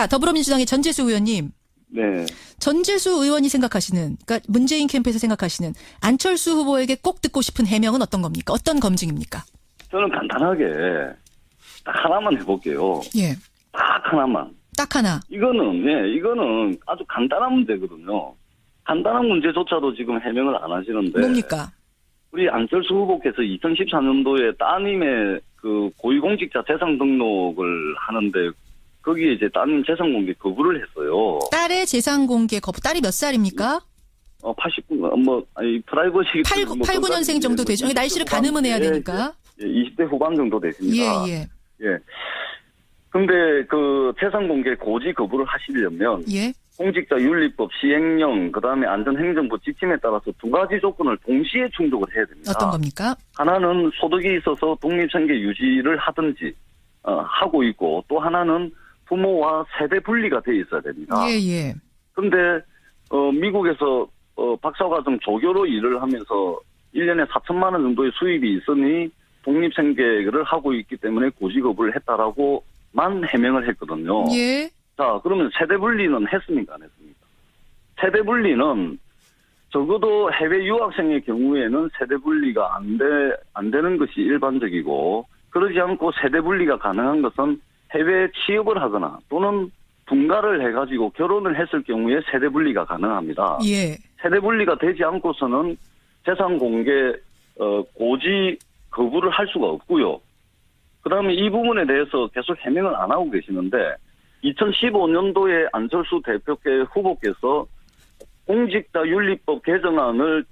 자, 더불어민주당의 전재수 의원님. 네. 전재수 의원이 생각하시는, 그러니까 문재인 캠프에서 생각하시는 안철수 후보에게 꼭 듣고 싶은 해명은 어떤 겁니까? 어떤 검증입니까? 저는 간단하게 딱 하나만 해볼게요. 예. 딱 하나만. 딱 하나. 이거는 아주 간단한 문제거든요. 간단한 문제조차도 지금 해명을 안 하시는데. 뭡니까? 우리 안철수 후보께서 2014년도에 따님의 그 고위공직자 재산 등록을 하는데 거기에 이제 따님 재산 공개 거부를 했어요. 딸의 재산 공개 거부. 딸이 몇 살입니까? 89, 프라이버시. 8, 9년생 정도 되죠. 날씨를 가늠은 해야 되니까. 예, 20대 후반 정도 되십니다. 예. 근데 그 재산 공개 고지 거부를 하시려면. 예. 공직자윤리법 시행령, 그다음에 안전행정부 지침에 따라서 두 가지 조건을 동시에 충족을 해야 됩니다. 어떤 겁니까? 하나는 소득이 있어서 독립생계 유지를 하든지 하고 있고, 또 하나는 부모와 세대 분리가 돼 있어야 됩니다. 예. 그런데 미국에서 박사과정 조교로 일을 하면서 1년에 4천만 원 정도의 수입이 있으니 독립생계를 하고 있기 때문에 고지 거부를 했다라고만 해명을 했거든요. 예. 자, 그러면 세대 분리는 했습니까? 안 했습니까? 세대 분리는 적어도 해외 유학생의 경우에는 세대 분리가 안 되는 것이 일반적이고, 그러지 않고 세대 분리가 가능한 것은 해외 취업을 하거나 또는 분가를 해가지고 결혼을 했을 경우에 세대 분리가 가능합니다. 예. 세대 분리가 되지 않고서는 재산 공개 고지 거부를 할 수가 없고요. 그다음에 이 부분에 대해서 계속 해명을 안 하고 계시는데, 2015년도에 안철수 후보께서 공직자윤리법 개정안을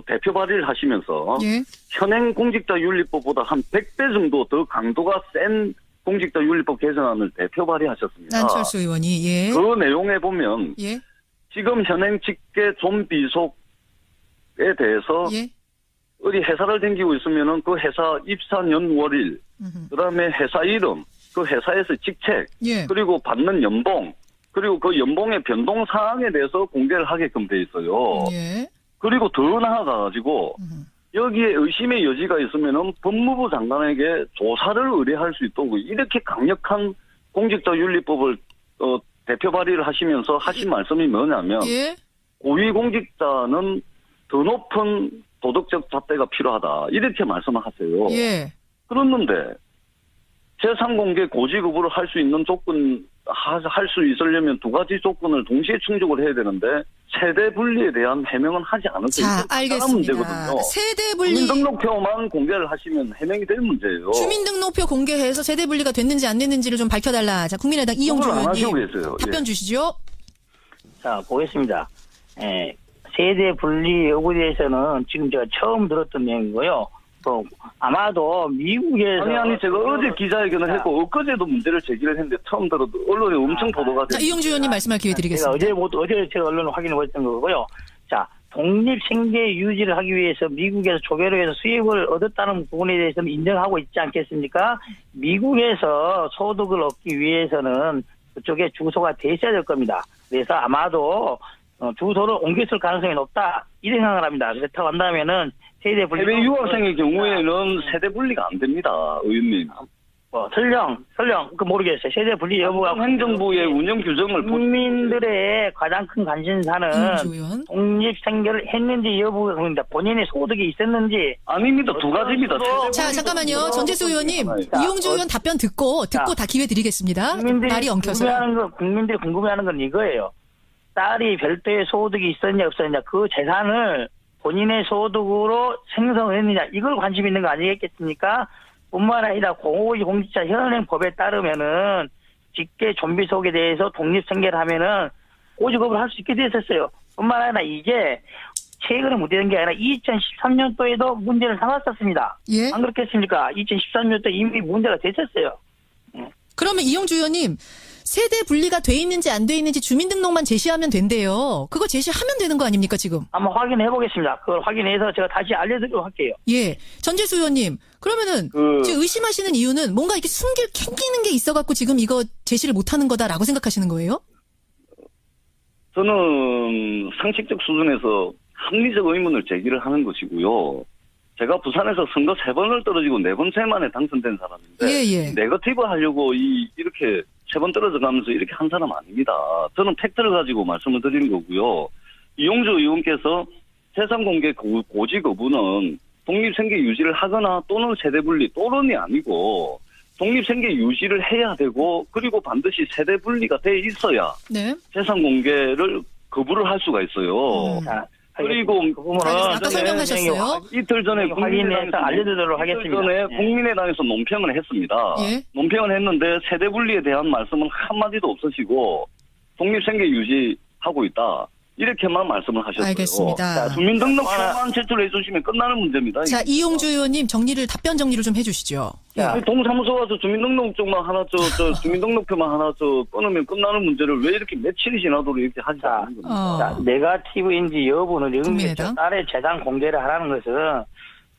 대표 발의를 하시면서 예. 현행 공직자윤리법보다 한 100배 정도 더 강도가 센 공직자윤리법 개정안을 대표 발의하셨습니다. 안철수 의원이. 예. 그 내용에 보면 예. 지금 현행 직계 존비속에 대해서 예. 어디 회사를 다니고 있으면은 그 회사 입사 년월일, 그다음에 회사 이름, 그 회사에서 직책, 예. 그리고 받는 연봉, 그리고 그 연봉의 변동 사항에 대해서 공개를 하게끔 돼 있어요. 예. 그리고 더 나아가가지고 여기에 의심의 여지가 있으면은 법무부 장관에게 조사를 의뢰할 수 있도록 이렇게 강력한 공직자윤리법을 대표 발의를 하시면서 하신 말씀이 뭐냐면, 예. 고위공직자는 더 높은 도덕적 잣대가 필요하다, 이렇게 말씀을 하세요. 예. 그렇는데 재산 공개 고지 거부를 할 수 있는 조건, 할 수 있으려면 두 가지 조건을 동시에 충족을 해야 되는데 세대 분리에 대한 해명은 하지 않을 수 있는 알겠습니다. 문제거든요. 세대 분리. 주민등록표만 공개를 하시면 해명이 될 문제예요. 주민등록표 공개해서 세대 분리가 됐는지 안 됐는지를 좀 밝혀달라. 자, 국민의당 이용주 의원님 답변 주시죠. 자, 보겠습니다. 세대 분리 여부에 대해서는 지금 제가 처음 들었던 내용이고요. 아마도 미국에서. 아니, 제가 어제 기자회견을 했고, 엊그제도 문제를 제기를 했는데, 처음 들어도 언론에 엄청 보도가 됐습니다. 자, 이용주 의원님 말씀할 기회 드리겠습니다. 어제 제가 언론을 확인해 보였던 거고요. 자, 독립생계 유지를 하기 위해서 미국에서 조계로 해서 수입을 얻었다는 부분에 대해서는 인정하고 있지 않겠습니까? 미국에서 소득을 얻기 위해서는 그쪽에 주소가 돼 있어야 될 겁니다. 그래서 아마도 주소를 옮겼을 가능성이 높다, 이 생각을 합니다. 그렇다고 한다면은 세대 분리. 해외 유학생의 경우에는 세대 분리가 안 됩니다, 의원님. 설령, 모르겠어요. 세대 분리 여부가. 행정부의 운영 규정을. 국민들의 가장 큰 관심사는 독립생계를 했는지 여부가 그럽니다. 본인의 소득이 있었는지. 아닙니다. 두 가지입니다. 자, 잠깐만요. 전재수 의원님, 이용주 의원 답변 듣고 다 기회 드리겠습니다. 말이 엉켜서. 국민들이 궁금해하는 건 이거예요. 딸이 별도의 소득이 있었냐 없었냐, 그 재산을 본인의 소득으로 생성을 했느냐, 이걸 관심 있는 거 아니겠습니까? 뿐만 아니라 고위공직자 현행법에 따르면은 직계 존비속에 대해서 독립생계를 하면은 고지급을 할 수 있게 됐었어요. 뿐만 아니라 이게 최근에 문제된 게 아니라 2013년도에도 문제를 삼았었습니다. 예? 안 그렇겠습니까? 2013년도에 이미 문제가 됐었어요. 그러면 이용주 의원님, 세대 분리가 돼 있는지 안 돼 있는지 주민등록만 제시하면 된대요. 그거 제시하면 되는 거 아닙니까, 지금? 한번 확인해 보겠습니다. 그걸 확인해서 제가 다시 알려드리도록 할게요. 예. 전재수 의원님, 그러면은 지금 의심하시는 이유는 뭔가 이렇게 캥기는 게 있어갖고 지금 이거 제시를 못하는 거다라고 생각하시는 거예요? 저는 상식적 수준에서 합리적 의문을 제기를 하는 것이고요. 제가 부산에서 선거 3번을 떨어지고 4번째 만에 당선된 사람인데, 네거티브 하려고 이렇게 세 번 떨어져가면서 이렇게 한 사람 아닙니다. 저는 팩트를 가지고 말씀을 드리는 거고요. 이용주 의원께서 재산 공개 고지 거부는 독립생계 유지를 하거나 또는 세대분리 또는이 아니고 독립생계 유지를 해야 되고 그리고 반드시 세대분리가 돼 있어야 네. 재산 공개를 거부를 할 수가 있어요. 그리고 그 부분은 아까 설명하셨어요. 이틀 전에 확인해서 알려드리도록 하겠습니다. 이틀 전에 국민의당에서 논평을 했습니다. 예. 논평을 했는데 세대분리에 대한 말씀은 한마디도 없으시고 독립생계 유지하고 있다. 이렇게만 말씀을 하셨어요. 알겠습니다. 자, 주민등록표만 제출해 주시면 끝나는 문제입니다. 자, 이용주 의원님 답변 정리를 좀 해주시죠. 자, 동사무소 와서 주민등록증만 하나 주민등록표만 하나 끊으면 끝나는 문제를 왜 이렇게 며칠이 지나도록 이렇게 하지 않는 겁니까? 자, 네거티브인지 여부는 국민의당? 딸의 재산 공개를 하라는 것은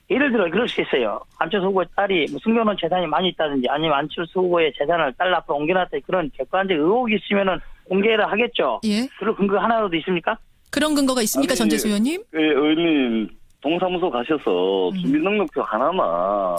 예를 들어 그럴 수 있어요. 안철수 후보의 딸이 숨겨놓은 재산이 많이 있다든지 아니면 안철수 후보의 재산을 딸 앞으로 옮겨놨다 그런 객관적 의혹이 있으면은 공개를 하겠죠. 예. 그럴 근거 하나라도 있습니까? 그런 근거가 있습니까, 아니, 전재수 의원님? 의원님 동사무소 가셔서 주민등록표 하나만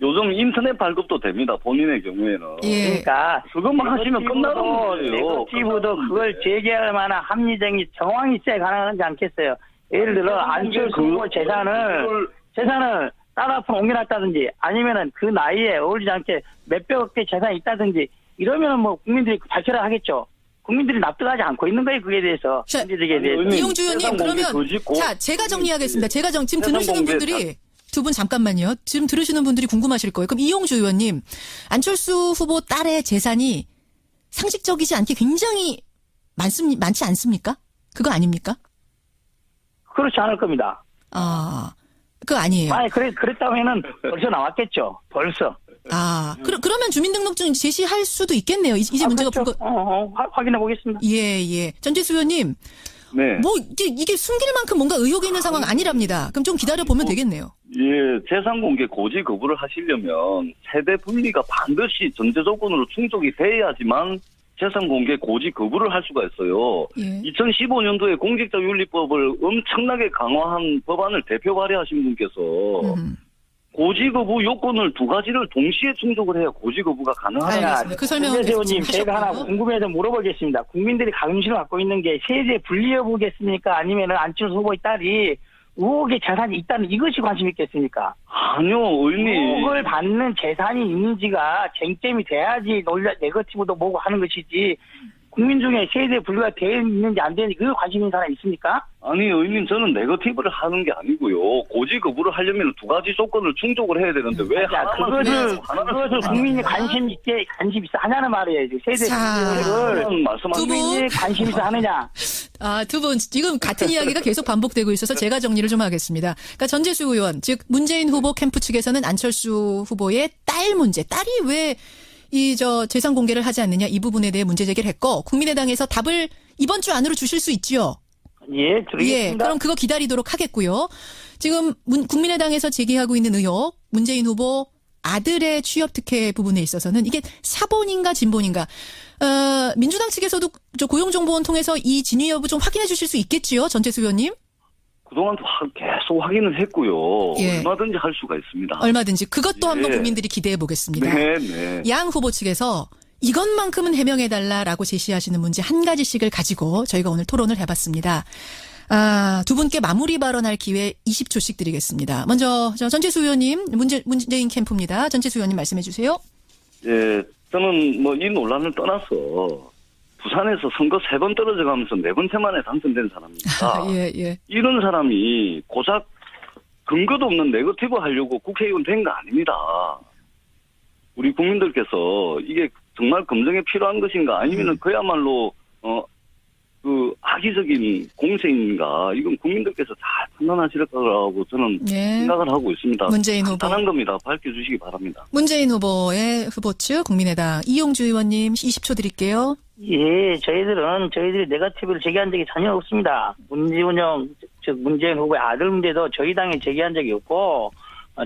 요즘 인터넷 발급도 됩니다. 본인의 경우에는. 예. 그러니까 그것만 하시면 끝나는 문제예요. 네거티브도 그걸 제기할 만한 합리적인 정황이 있어야 가능하지 않겠어요. 예를 들어 안철수 후보 재산을 딸 앞으로 옮겨놨다든지 아니면은 그 나이에 어울리지 않게 몇백억 개 재산이 있다든지 이러면은 뭐 국민들이 발표를 하겠죠. 국민들이 납득하지 않고 있는 거예요, 그에 대해서. 자, 문제에 대해서. 이용주 의원님, 그러면, 자, 제가 정리하겠습니다. 지금 들으시는 분들이, 두 분 잠깐만요. 지금 들으시는 분들이 궁금하실 거예요. 그럼 이용주 의원님, 안철수 후보 딸의 재산이 상식적이지 않게 굉장히 많지 않습니까? 그거 아닙니까? 그렇지 않을 겁니다. 그거 아니에요. 아니, 그랬다면은 벌써 나왔겠죠. 벌써. 그러면 주민등록증 제시할 수도 있겠네요. 이제 문제가 그렇죠. 확인해 보겠습니다. 예. 전재수 의원님. 네. 이게 숨길 만큼 뭔가 의혹이 있는 상황 아니랍니다. 그럼 좀 기다려 보면 되겠네요. 예, 재산 공개 고지 거부를 하시려면 세대 분리가 반드시 전제 조건으로 충족이 돼야지만 재산 공개 고지 거부를 할 수가 있어요. 예. 2015년도에 공직자윤리법을 엄청나게 강화한 법안을 대표 발의하신 분께서 고지 거부 요건을 두 가지를 동시에 충족을 해야 고지 거부가 가능하다. 알겠습니다. 그 설명은 대표님, 제가 하나 궁금해서 물어보겠습니다. 국민들이 관심을 갖고 있는 게 세제 분리 여부겠습니까? 아니면은 안철수 후보의 딸이 의혹의 재산이 있다는 이것이 관심 있겠습니까? 아니요, 의원님. 의혹을 받는 재산이 있는지가 쟁점이 돼야지 네거티브도 뭐고 하는 것이지. 국민 중에 세대 분리가 되어 있는지 안 되는지 그걸 관심 있는 사람 있습니까? 아니, 의원님, 저는 네거티브를 하는 게 아니고요. 고지 거부를 하려면 두 가지 조건을 충족을 해야 되는데 왜 그것을 국민이 관심 있어 하냐는 말이에요. 세대 분리를 국민이 관심 있어 하느냐. 두 분 지금 같은 이야기가 계속 반복되고 있어서 제가 정리를 좀 하겠습니다. 그러니까 전재수 의원, 즉 문재인 후보 캠프 측에서는 안철수 후보의 딸 문제, 딸이 왜 재산 공개를 하지 않느냐 이 부분에 대해 문제 제기를 했고 국민의당에서 답을 이번 주 안으로 주실 수 있죠. 예, 드리겠습니다. 그럼 그거 기다리도록 하겠고요. 지금 국민의당에서 제기하고 있는 의혹, 문재인 후보 아들의 취업 특혜 부분에 있어서는 이게 사본인가 진본인가? 민주당 측에서도 고용정보원 통해서 이 진위 여부 좀 확인해 주실 수 있겠지요, 전재수 의원님? 그동안 계속 확인을 했고요. 예. 얼마든지 할 수가 있습니다. 얼마든지. 그것도 한번 국민들이 기대해 보겠습니다. 네. 양 후보 측에서 이것만큼은 해명해달라라고 제시하시는 문제 한 가지씩을 가지고 저희가 오늘 토론을 해봤습니다. 두 분께 마무리 발언할 기회 20초씩 드리겠습니다. 먼저 전재수 의원님, 문재인 캠프입니다. 전재수 의원님 말씀해 주세요. 예, 저는 이 논란을 떠나서 부산에서 선거 3번 떨어져가면서 4번째 만에 당선된 사람입니다. 예. 이런 사람이 고작 근거도 없는 네거티브 하려고 국회의원 된 거 아닙니다. 우리 국민들께서 이게 정말 검증에 필요한 것인가 아니면은 그야말로 악의적인 공세인가 이건 국민들께서 잘 판단하실 거라고 저는 생각을 하고 있습니다. 문재인 후보. 간단한 겁니다. 밝혀주시기 바랍니다. 문재인 후보의 후보 측 국민의당 이용주 의원님 20초 드릴게요. 예, 저희들이 네거티브를 제기한 적이 전혀 없습니다. 문지훈영, 즉 문재인 후보의 아들 문제도 저희 당에 제기한 적이 없고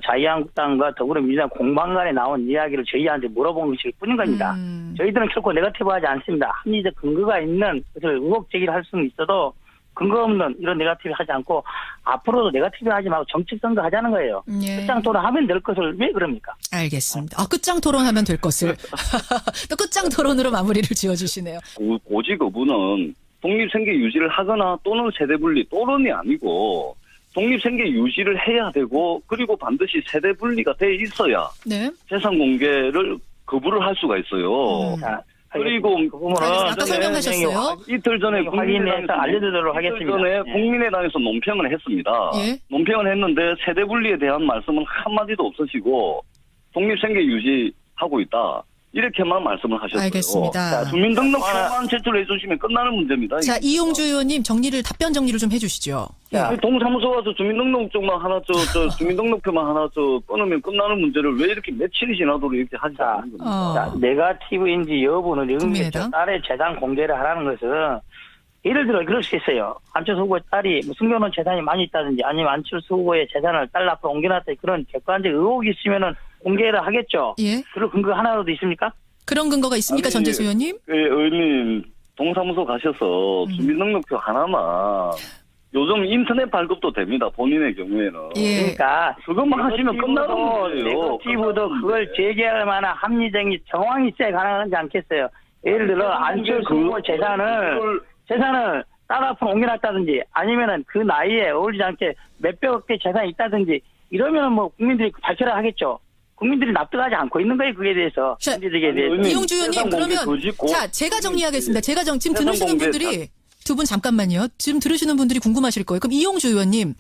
자유한국당과 더불어민주당 공방 간에 나온 이야기를 저희한테 물어본 것일 뿐인 겁니다. 저희들은 결코 네거티브 하지 않습니다. 합리적 근거가 있는 것을 의혹 제기를 할 수는 있어도 근거 없는 이런 네거티브 하지 않고 앞으로도 네거티브 하지 말고 정책성도 하자는 거예요. 예. 끝장 토론하면 될 것을 왜 그럽니까? 알겠습니다. 끝장 토론하면 될 것을. 또 끝장 토론으로 마무리를 지어주시네요. 고지 거부는 독립생계 유지를 하거나 또는 세대분리 또는이 아니고 독립생계 유지를 해야 되고 그리고 반드시 세대분리가 돼 있어야 네. 재산 공개를 거부를 할 수가 있어요. 자, 그리고 그 부분은 아까 설명하셨어요. 이틀 전에 확인해서 알려드리도록 하겠습니다. 이틀 전에 예. 국민의당에서 논평을 했습니다. 예. 논평을 했는데 세대분리에 대한 말씀은 한마디도 없으시고 독립생계 유지하고 있다. 이렇게만 말씀을 하셨어요. 알겠습니다. 자, 주민등록표만 제출해 주시면 끝나는 문제입니다. 자, 이용주 의원님 답변 정리를 좀 해주시죠. 자, 아니, 동사무소 와서 주민등록증만 하나 주민등록표만 하나 끊으면 끝나는 문제를 왜 이렇게 며칠이 지나도록 이렇게 하지 자, 않는 겁니까? 자, 네거티브인지 여부는 국민의당? 영미죠. 딸의 재산 공개를 하라는 것은 예를 들어 그럴 수 있어요. 안철수 후보의 딸이 숨겨놓은 재산이 많이 있다든지 아니면 안철수 후보의 재산을 딸 앞으로 옮겨놨다든지 그런 객관적 의혹이 있으면은 공개를 하겠죠. 예. 그럴 근거 하나라도 있습니까? 그런 근거가 있습니까, 아니, 전재수 의원님? 의원님 동사무소 가셔서 주민등록표 하나만 요즘 인터넷 발급도 됩니다. 본인의 경우에는. 예. 그러니까 그것만 하시면 끝나는 문제예요. 네거티브도 그걸 제기할 만한 합리적인 정황이 있어야 가능하지 않겠어요. 예를 들어 안철수 후보 재산을 딸 앞으로 옮겨놨다든지 아니면은 그 나이에 어울리지 않게 몇백억 개 재산이 있다든지 이러면은 뭐 국민들이 밝혀라 하겠죠. 국민들이 납득하지 않고 있는 거예요, 그에 대해서. 자, 문제적에 대해서. 의원님, 이용주 의원님, 재산 공개 그러면, 거짓고 자, 제가 정리하겠습니다. 지금 재산 들으시는 공개 분들이, 두 분 잠깐만요. 지금 들으시는 분들이 궁금하실 거예요. 그럼 이용주 의원님,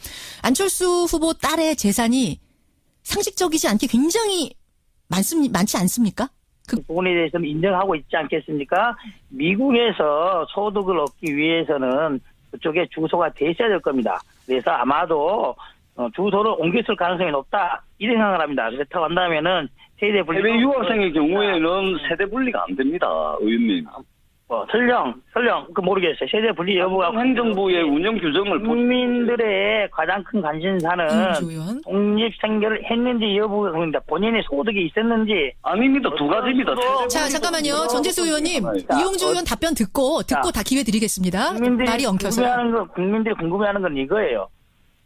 안철수 후보 딸의 재산이 상식적이지 않게 굉장히 많지 않습니까? 그 부분에 대해서는 인정하고 있지 않겠습니까? 미국에서 소득을 얻기 위해서는 그쪽에 주소가 돼 있어야 될 겁니다. 그래서 아마도 주소를 옮겼을 가능성이 높다 이 생각을 합니다. 그렇다고 한다면은 세대 분리 해외 유학생의 경우에는 세대 분리가 안 됩니다, 의원님. 설령 그 모르겠어요. 세대 분리 여부가 행정부의 운영 규정을 국민들의 가장 큰 관심사는 이용주 의원. 독립 생계를 했는지 여부가 그겁니다. 본인의 소득이 있었는지. 아닙니다. 두 가지입니다. 자, 잠깐만요. 전재수 의원님, 자, 이용주 의원 답변 듣고 자, 다 기회 드리겠습니다. 말이 엉켜서. 국민들이 궁금해하는 건 이거예요.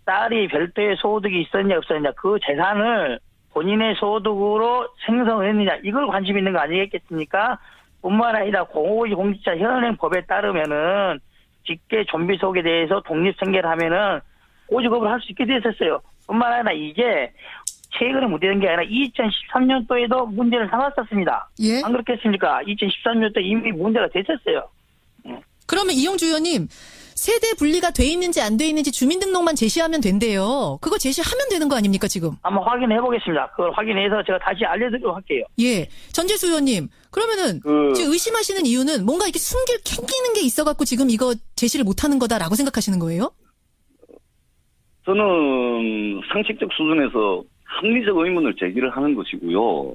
딸이 별도의 소득이 있었냐 없었냐 그 재산을 본인의 소득으로 생성했느냐 이걸 관심 있는 거 아니겠습니까? 뿐만 아니라 공직자 현행법에 따르면은 직계 좀비 속에 대해서 독립생계를 하면은 꼬집업을 할 수 있게 됐었어요. 뿐만 아니라 이게 최근에 문제된 게 아니라 2013년도에도 문제를 삼았었습니다. 예. 안 그렇겠습니까? 2013년도에 이미 문제가 됐었어요. 그러면 이용주 의원님, 세대 분리가 돼 있는지 안 돼 있는지 주민등록만 제시하면 된대요. 그거 제시하면 되는 거 아닙니까, 지금? 한번 확인해 보겠습니다. 그걸 확인해서 제가 다시 알려드리도록 할게요. 예. 전재수 의원님, 그러면은 지금 의심하시는 이유는 뭔가 이렇게 캥기는 게 있어갖고 지금 이거 제시를 못하는 거다라고 생각하시는 거예요? 저는 상식적 수준에서 합리적 의문을 제기를 하는 것이고요.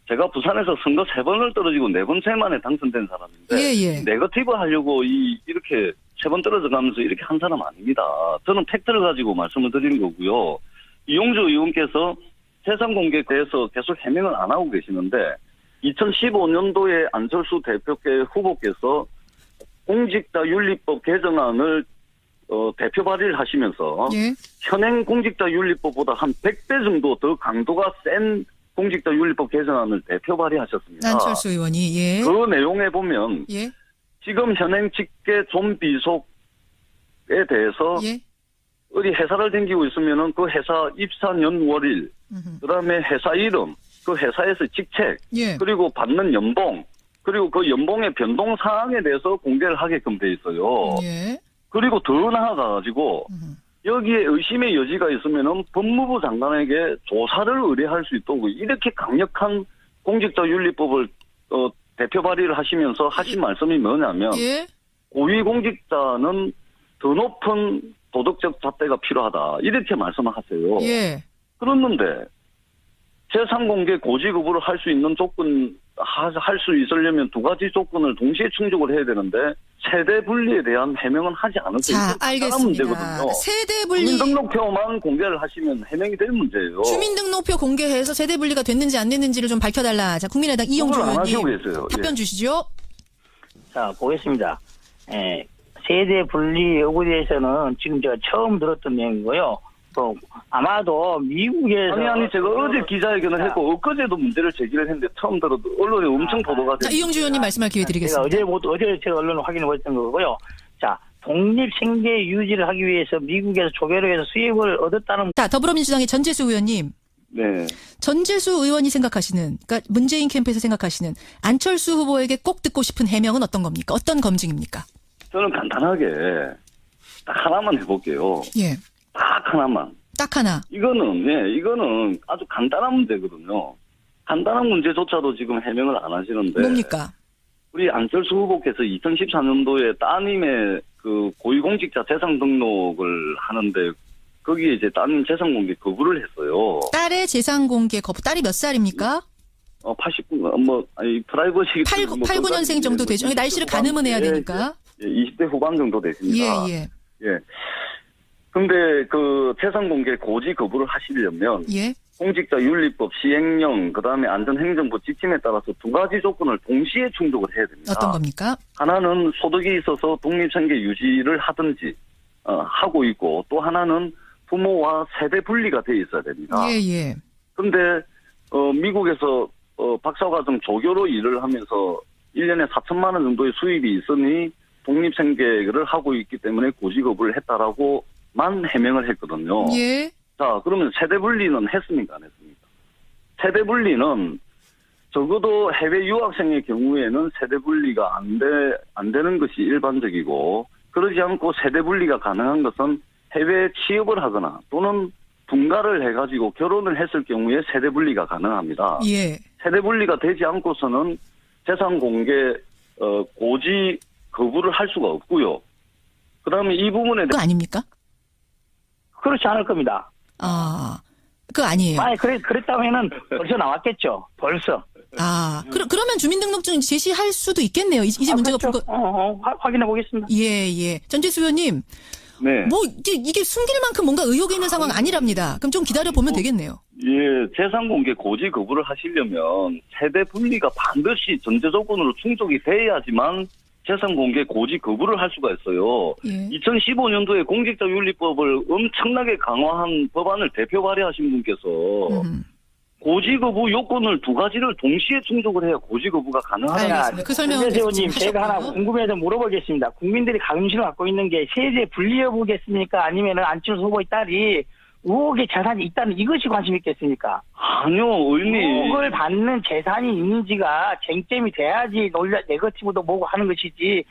제가 부산에서 선거 3번을 떨어지고 4번째 만에 당선된 사람인데 예. 네거티브 하려고 이렇게 3번 떨어져 가면서 이렇게 한 사람 아닙니다. 저는 팩트를 가지고 말씀을 드리는 거고요. 이용주 의원께서 재산 공개에 대해서 계속 해명을 안 하고 계시는데 2015년도에 안철수 대표께 후보께서 공직자윤리법 개정안을 대표 발의를 하시면서 예. 현행 공직자윤리법보다 한 100배 정도 더 강도가 센 공직자윤리법 개정안을 대표 발의하셨습니다. 안철수 의원이, 예. 그 내용에 보면 예. 지금 현행 직계 좀비속에 대해서 예. 어디 회사를 댕기고 있으면은 그 회사 입사 년월일, 그다음에 회사 이름, 그 회사에서 직책, 예. 그리고 받는 연봉, 그리고 그 연봉의 변동 사항에 대해서 공개를 하게끔 돼 있어요. 예. 그리고 더 나아가가지고 여기에 의심의 여지가 있으면은 법무부 장관에게 조사를 의뢰할 수 있도록 이렇게 강력한 공직자윤리법을 대표 발의를 하시면서 하신 말씀이 뭐냐면 예. 고위공직자는 더 높은 도덕적 잣대가 필요하다 이렇게 말씀을 하세요. 예. 그랬는데 재산공개 고지급으를 할 수 있는 조건 할 수 있으려면 두 가지 조건을 동시에 충족을 해야 되는데 세대 분리에 대한 해명은 하지 않았어요. 자, 알겠습니다. 문제거든요. 세대 분리. 주민등록표만 공개를 하시면 해명이 될 문제예요. 주민등록표 공개해서 세대 분리가 됐는지 안 됐는지를 좀 밝혀달라. 자, 국민의당 이용주 그걸 안 하시고 의원님. 계세요. 답변 예. 주시죠. 자, 보겠습니다. 세대 분리 여부에 대해서는 지금 제가 처음 들었던 내용이고요. 또 아마도 미국에서 아니 제가 어제 기자회견을 했고 엊그제도 문제를 제기를 했는데 처음 들어도 언론에 엄청 보도가 자, 됐어요. 이용주 의원님 말씀할 기회 드리겠습니다. 제가 어제 제가 언론을 확인해 보였던 거고요. 자, 독립 생계 유지를 하기 위해서 미국에서 조계를 해서 수입을 얻었다는. 자, 더불어민주당의 전재수 의원님. 네. 전재수 의원이 생각하시는, 그러니까 문재인 캠프에서 생각하시는 안철수 후보에게 꼭 듣고 싶은 해명은 어떤 겁니까? 어떤 검증입니까? 저는 간단하게 딱 하나만 해볼게요. 예. 딱 하나만. 딱 하나. 이거는 아주 간단한 문제거든요. 간단한 문제조차도 지금 해명을 안 하시는데. 뭡니까? 우리 안철수 후보께서 2014년도에 따님의 그 고위공직자 재산 등록을 하는데 거기에 이제 따님 재산 공개 거부를 했어요. 딸의 재산 공개 거부. 딸이 몇 살입니까? 89, 프라이버시. 8, 9년생 정도 되죠. 날씨를 가늠은 해야 되니까. 예, 20대 후반 정도 되십니다. 예. 근데 그 재산 공개 고지 거부를 하시려면 예. 공직자윤리법 시행령 그다음에 안전행정부 지침에 따라서 두 가지 조건을 동시에 충족을 해야 됩니다. 어떤 겁니까? 하나는 소득이 있어서 독립생계 유지를 하든지 하고 있고 또 하나는 부모와 세대 분리가 돼 있어야 됩니다. 예. 근데 미국에서 박사과정 조교로 일을 하면서 1년에 4천만 원 정도의 수입이 있으니 독립생계를 하고 있기 때문에 고지 거부를 했다라고만 해명을 했거든요. 예. 자, 그러면 세대 분리는 했습니까? 안 했습니까? 세대 분리는 적어도 해외 유학생의 경우에는 세대 분리가 안 되는 것이 일반적이고 그러지 않고 세대 분리가 가능한 것은 해외 취업을 하거나 또는 분가를 해가지고 결혼을 했을 경우에 세대 분리가 가능합니다. 예. 세대 분리가 되지 않고서는 재산 공개 고지 거부를 할 수가 없고요. 그다음에 이 부분에 그거 아닙니까? 그렇지 않을 겁니다. 그거 아니에요. 아니 그랬다면은 벌써 나왔겠죠. 벌써. 그러면 주민등록증 제시할 수도 있겠네요. 이제 문제가 그렇죠. 확인해 보겠습니다. 예. 전재수 의원님. 네. 이게 숨길 만큼 뭔가 의혹이 있는 상황 아니랍니다. 그럼 좀 기다려 보면 되겠네요. 예, 재산 공개 고지 거부를 하시려면 세대 분리가 반드시 전제 조건으로 충족이 돼야지만 재산 공개 고지 거부를 할 수가 있어요. 예. 2015년도에 공직자윤리법을 엄청나게 강화한 법안을 대표 발의하신 분께서 고지 거부 요건을 두 가지를 동시에 충족을 해야 고지 거부가 가능하다. 알겠습니다. 그 설명은 계속 대표님 지금 제가 하나 하셨고요. 궁금해서 물어보겠습니다. 국민들이 관심을 갖고 있는 게 세대 분리 여부겠습니까? 아니면은 안철수 후보의 딸이 의혹의 재산이 있다는 이것이 관심 있겠습니까? 아니요, 의원님. 의혹을 받는 재산이 있는지가 쟁점이 돼야지 네거티브도 뭐고 하는 것이지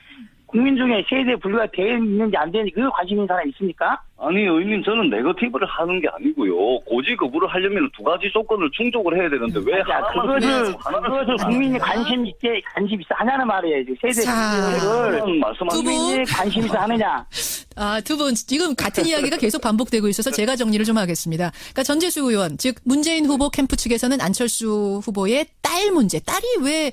국민 중에 세대 분리가 되어 있는지 안 되는지 그 관심 있는 사람 있습니까? 아니, 의원님, 저는 네거티브를 하는 게 아니고요. 고지 거부를 하려면 두 가지 조건을 충족을 해야 되는데 왜 그것을 국민이 관심 있어 하냐는 말이에요. 세대 분리를 국민이 관심 있어 하느냐? 두 분 지금 같은 이야기가 계속 반복되고 있어서 제가 정리를 좀 하겠습니다. 그러니까 전재수 의원, 즉 문재인 후보 캠프 측에서는 안철수 후보의 딸 문제, 딸이 왜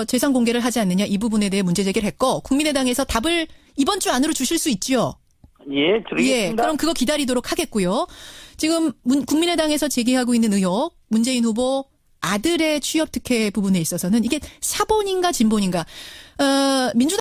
재산 공개를 하지 않느냐 이 부분에 대해 문제 제기를 했고 국민의당에서 답을 이번 주 안으로 주실 수 있죠. 예, 드리겠습니다. 그럼 그거 기다리도록 하겠고요. 지금 국민의당에서 제기하고 있는 의혹, 문재인 후보 아들의 취업 특혜 부분에 있어서는 이게 사본인가 진본인가? 민주당